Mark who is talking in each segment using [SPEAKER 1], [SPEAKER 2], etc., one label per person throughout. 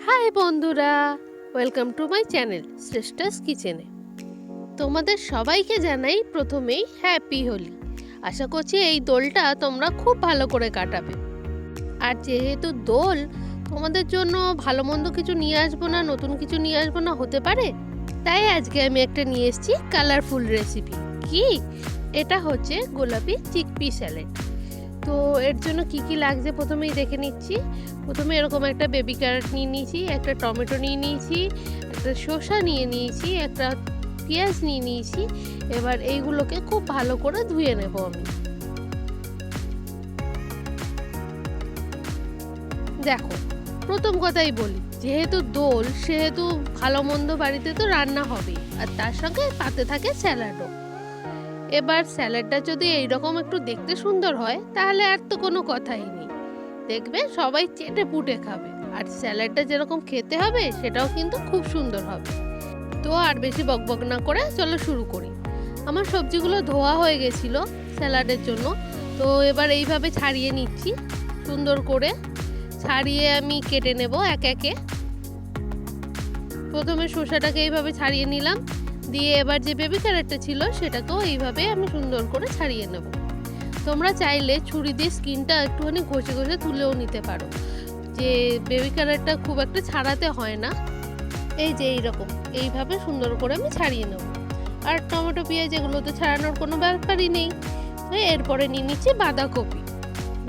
[SPEAKER 1] High বন্ধুরা, welcome to my channel শ্রেষ্ঠাস কিচেনে। তোমাদের সবাইকে জানাই প্রথমেই হ্যাপি হোলি। আশা করছি এই দোলটা তোমরা খুব ভালো করে কাটাবে। আর যেহেতু দোল, তোমাদের জন্য ভালো মন্দ কিছু নিয়ে আসবো না, নতুন কিছু নিয়ে আসবো না হতে পারে, তাই আজকে আমি একটা নিয়ে এসেছি কালারফুল রেসিপি। কি এটা হচ্ছে গোলাপি চিকপি স্যালাড। তো এর জন্য কি কি লাগছে প্রথমেই দেখে নিচ্ছি। প্রথমে এরকম একটা বেবি ক্যারট নিয়ে নিয়েছি, একটা টমেটো নিয়ে নিয়েছি, একটা শসা নিয়ে নিয়েছি, একটা পেঁয়াজ নিয়ে নিয়েছি। এবার এইগুলোকে খুব ভালো করে ধুয়ে নেব আমি। দেখো, প্রথম কথাই বলি, যেহেতু দোল সেহেতু ভালো মন্দ বাড়িতে তো রান্না হবেই, আর তার সঙ্গে পাতে থাকে স্যালাডও। এবার স্যালাডটা যদি এইরকম একটু দেখতে সুন্দর হয় তাহলে আর তো কোনো কথাই নেই, দেখবে সবাই চেটে পুটে খাবে। আর স্যালাডটা যেরকম খেতে হবে সেটাও কিন্তু খুব সুন্দর হবে। তো আর বেশি বকবক না করে চলো শুরু করি। আমার সবজিগুলো ধোয়া হয়ে গেছিল স্যালাডের জন্য, তো এবার এইভাবে ছাড়িয়ে নিচ্ছি। সুন্দর করে ছাড়িয়ে আমি কেটে নেব এক একে। প্রথমে শসাটাকে এইভাবে ছাড়িয়ে নিলাম, দিয়ে এবার যে বেবি ক্যারেটটা ছিল সেটাকেও এইভাবে আমি সুন্দর করে ছাড়িয়ে নেব। তোমরা চাইলে ছুরি দিয়ে স্কিনটা একটুখানি ঘষে ঘষে তুলেও নিতে পারো, যে বেবি ক্যারেটটা খুব একটা ছাড়াতে হয় না। এই যে এইভাবে সুন্দর করে আমি ছাড়িয়ে নেব। আর টমেটো পেঁয়াজ এগুলো তো ছাড়ানোর কোনো ব্যাপারই নেই। তো এরপরে নিয়ে নিচ্ছি বাঁধাকপি।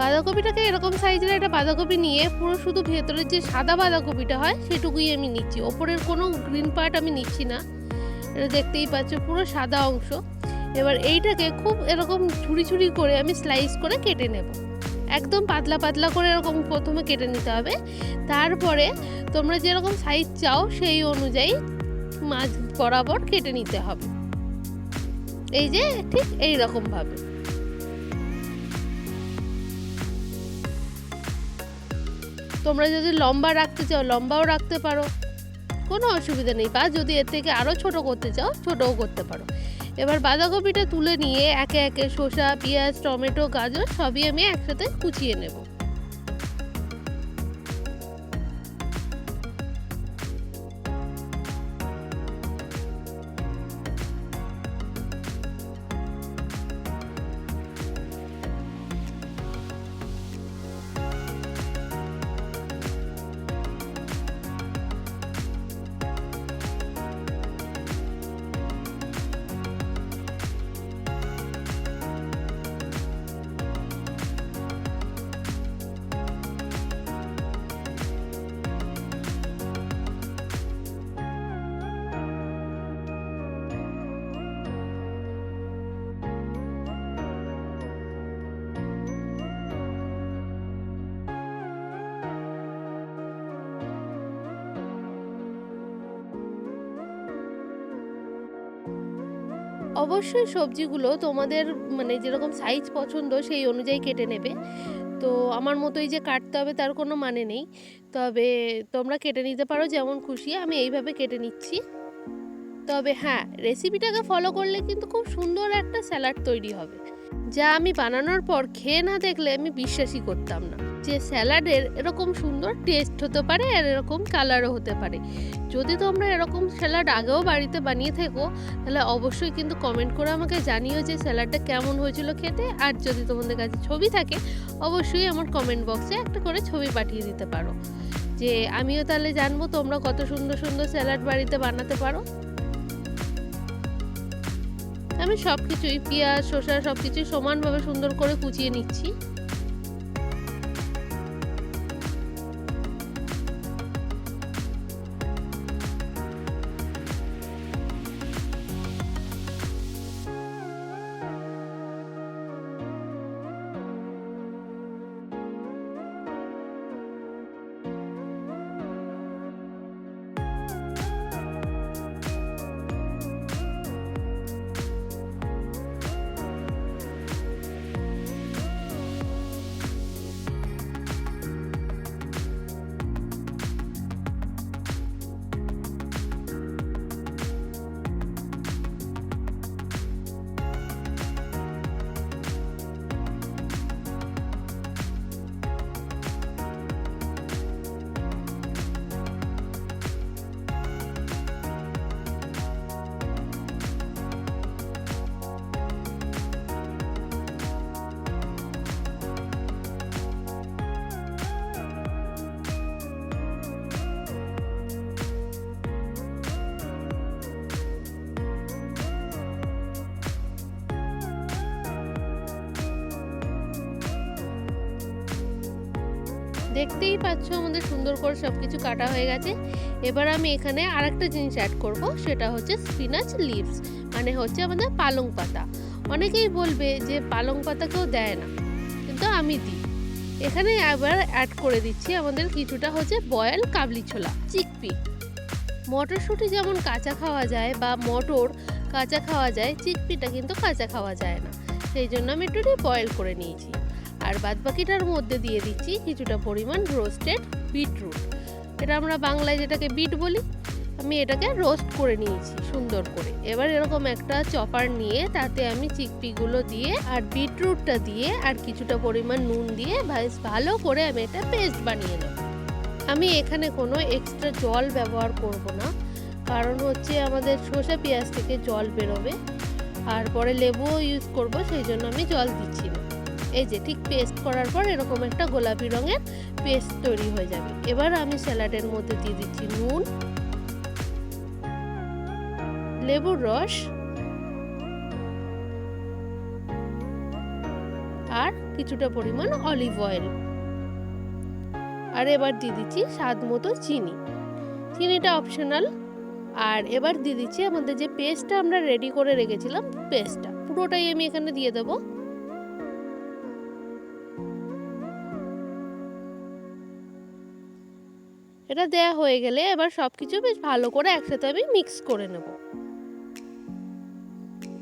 [SPEAKER 1] বাঁধাকপিটাকে এরকম সাইজের একটা বাঁধাকপি নিয়ে পুরো শুধু ভেতরের যে সাদা বাঁধাকপিটা হয় সেটুকুই আমি নিচ্ছি, ওপরের কোনো গ্রিন পার্ট আমি নিচ্ছি না। এটা দেখতেই পাচ্ছ পুরো সাদা অংশ। এবার এইটাকে খুব এরকম ছুরি ছুরি করে আমি স্লাইস করে কেটে নেব। একদম পাতলা পাতলা করে এরকম প্রথমে কেটে নিতে হবে, তারপরে তোমরা যেরকম সাইজ চাও সেই অনুযায়ী মাছ বরাবর কেটে নিতে হবে। এই যে ঠিক এই রকম ভাবে। তোমরা যদি লম্বা রাখতে চাও লম্বাও রাখতে পারো, কোনো অসুবিধা নেই, বা যদি এর থেকে আরও ছোট করতে চাও ছোটও করতে পারো। এবার বাঁধাকপিটা তুলে নিয়ে একে একে শসা, পেঁয়াজ, টমেটো, গাজর সবই আমি একসাথে কুচিয়ে নেব। অবশ্যই সবজিগুলো তোমাদের মানে যেরকম সাইজ পছন্দ সেই অনুযায়ী কেটে নেবে। তো আমার মতোই যে কাটতে হবে তার কোনো মানে নেই, তবে তোমরা কেটে নিতে পারো যেমন খুশি। আমি এইভাবে কেটে নিচ্ছি। তবে হ্যাঁ, রেসিপিটাকে ফলো করলে কিন্তু খুব সুন্দর একটা স্যালাড তৈরি হবে, যা আমি বানানোর পর খেয়ে না দেখলে আমি বিশ্বাসই করতাম না যে স্যালাডের এরকম সুন্দর টেস্ট হতে পারে আর এরকম কালারও হতে পারে। যদি তোমরা এরকম স্যালাড আগেও বাড়িতে বানিয়ে থাকো তাহলে অবশ্যই কিন্তু কমেন্ট করে আমাকে জানিও যে স্যালাডটা কেমন হয়েছিল খেতে। আর যদি তোমাদের কাছে ছবি থাকে অবশ্যই আমার কমেন্ট বক্সে একটা করে ছবি পাঠিয়ে দিতে পারো, যে আমিও তাহলে জানবো তোমরা কত সুন্দর সুন্দর স্যালাড বাড়িতে বানাতে পারো। আমি সব কিছুই পেঁয়াজ, শসা সব কিছুই সমানভাবে সুন্দর করে কুচিয়ে নিচ্ছি। দেখতেই পাচ্ছ আমাদের সুন্দর করে সব কিছু কাটা হয়ে গেছে। এবার আমি এখানে আরেকটা জিনিস অ্যাড করব, সেটা হচ্ছে স্পিনাচ লিভস, মানে হচ্ছে আমাদের পালং পাতা। অনেকেই বলবে যে পালং পাতা কেউ দেয় না, কিন্তু আমি দিই। এখানে আবার অ্যাড করে দিচ্ছি আমাদের কিছুটা হচ্ছে বয়েল কাবলি ছোলা, চিকপি। মটরশুঁটি যেমন কাঁচা খাওয়া যায় বা মটর কাঁচা খাওয়া যায়, চিকপিটা কিন্তু কাঁচা খাওয়া যায় না, সেই জন্য আমি একটু বয়েল করে নিয়েছি। আর বাদবাকিটার মধ্যে দিয়ে দিচ্ছি কিছুটা পরিমাণ রোস্টেড বিটরুট। এটা আমরা বাংলায় যেটাকে বিট বলি, আমি এটাকে রোস্ট করে নিয়েছি সুন্দর করে। এবার এরকম একটা চপার নিয়ে তাতে আমি চিকপিগুলো দিয়ে আর বিটরুটটা দিয়ে আর কিছুটা পরিমাণ নুন দিয়ে ভালো করে আমি এটা পেস্ট বানিয়ে নেব। আমি এখানে কোনো এক্সট্রা জল ব্যবহার করব না, কারণ হচ্ছে আমাদের শসা পেঁয়াজ থেকে জল বেরোবে, আর পরে লেবুও ইউজ করব, সেই জন্য আমি জল দিচ্ছি না। এই যে ঠিক পেস্ট করার পর এরকম একটা গোলাপি রঙের পেস্ট তৈরি হয়ে যাবে। এবার আমি স্যালাডের মধ্যে দিয়ে দিচ্ছি নুন, লেবুর রস আর কিছুটা পরিমাণ অলিভ অয়েল। আর এবার দিয়ে দিচ্ছি স্বাদ মতো চিনি। চিনিটা অপশনাল। আর এবার দিয়ে দিচ্ছি আমাদের যে পেস্টটা আমরা রেডি করে রেখেছিলাম, পেস্টটা পুরোটাই আমি এখানে দিয়ে দেবো। এটা দেয়া হয়ে গেলে এবার সবকিছু বেশ ভালো করে একসাথে আমি মিক্স করে নেব।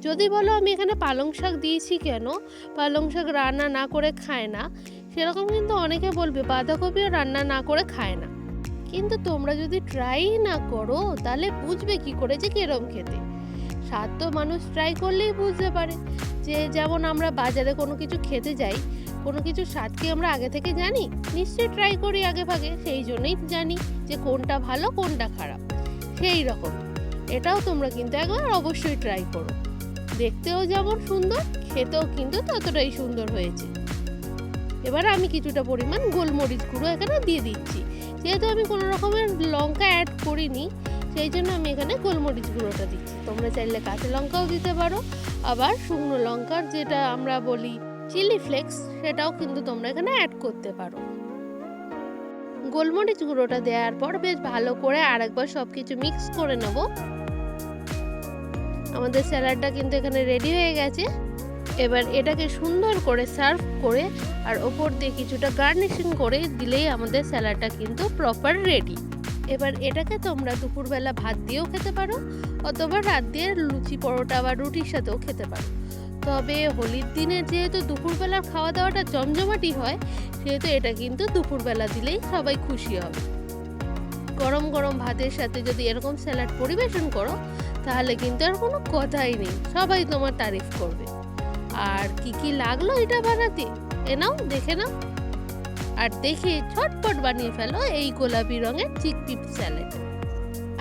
[SPEAKER 1] যদি বলো আমি এখানে পালং শাক দিয়েছি কেন, পালং শাক রান্না না করে খায় না, সেরকম কিন্তু অনেকে বলবে বাঁধাকপিও রান্না না করে খায় না। কিন্তু তোমরা যদি ট্রাই না করো তাহলে বুঝবে কি করে যে কিরম খেতে। স্বাদ তো মানুষ ট্রাই করলেই বুঝতে পারে। যে যেমন আমরা বাজারে কোনো কিছু খেতে যাই, কোনো কিছু স্বাদ কি আমরা আগে থেকে জানি? নিশ্চয়ই ট্রাই করি আগে ভাগে, সেই জন্যই জানি যে কোনটা ভালো কোনটা খারাপ। সেই রকম এটাও তোমরা কিন্তু একবার অবশ্যই ট্রাই করো। দেখতেও যেমন সুন্দর, খেতেও কিন্তু ততটাই সুন্দর হয়েছে। এবার আমি কিছুটা পরিমাণ গোলমরিচ গুঁড়ো এখানে দিয়ে দিচ্ছি। যেহেতু আমি কোনো রকমের লঙ্কা অ্যাড করিনি, সেই জন্য আমি এখানে গোলমরিচ গুঁড়োটা দিচ্ছি। তোমরা চাইলে কাঁচা লঙ্কাও দিতে পারো, আবার শুকনো লঙ্কার যেটা আমরা বলি চিলি ফ্লেক্স, সেটাও কিন্তু তোমরা এখানে অ্যাড করতে পারো। গোলমরিচ গুঁড়োটা দেওয়ার পর বেশ ভালো করে আরেকবার সবকিছু মিক্স করে নেব। আমাদের স্যালাডটা কিন্তু এখানে রেডি হয়ে গেছে। এবার এটাকে সুন্দর করে সার্ভ করে আর ওপর দিয়ে কিছুটা গার্নিশিং করে দিলেই আমাদের স্যালাডটা কিন্তু প্রপার রেডি। এবার এটাকে তোমরা দুপুরবেলা ভাত দিয়েও খেতে পারো, অথবা রাত দিয়ে লুচি পরোটা বা রুটির সাথেও খেতে পারো। তবে হোলির দিনে যেহেতু দুপুরবেলার খাওয়া দাওয়াটা জমজমাটি হয়, সেহেতু এটা কিন্তু দুপুরবেলা দিলেই সবাই খুশি হবে। গরম গরম ভাতের সাথে যদি এরকম স্যালাড পরিবেশন করো, তাহলে কিন্তু আর কোনো কথাই নেই, সবাই তোমার তারিফ করবে। আর কি কি লাগলো এটা বানাতে, এ নাও দেখে নাও, আর দেখে ঝটপট বানিয়ে ফেলো এই গোলাপি রঙের চিকপি স্যালাড।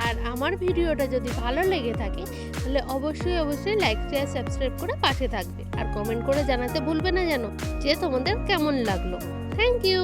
[SPEAKER 1] আর আমার ভিডিওটা যদি ভালো লেগে থাকে তাহলে অবশ্যই লাইক শেয়ার সাবস্ক্রাইব করে পাশে থাকবে, আর কমেন্ট করে জানাতে ভুলবে না যেন যে তোমাদের কেমন লাগলো। Thank you.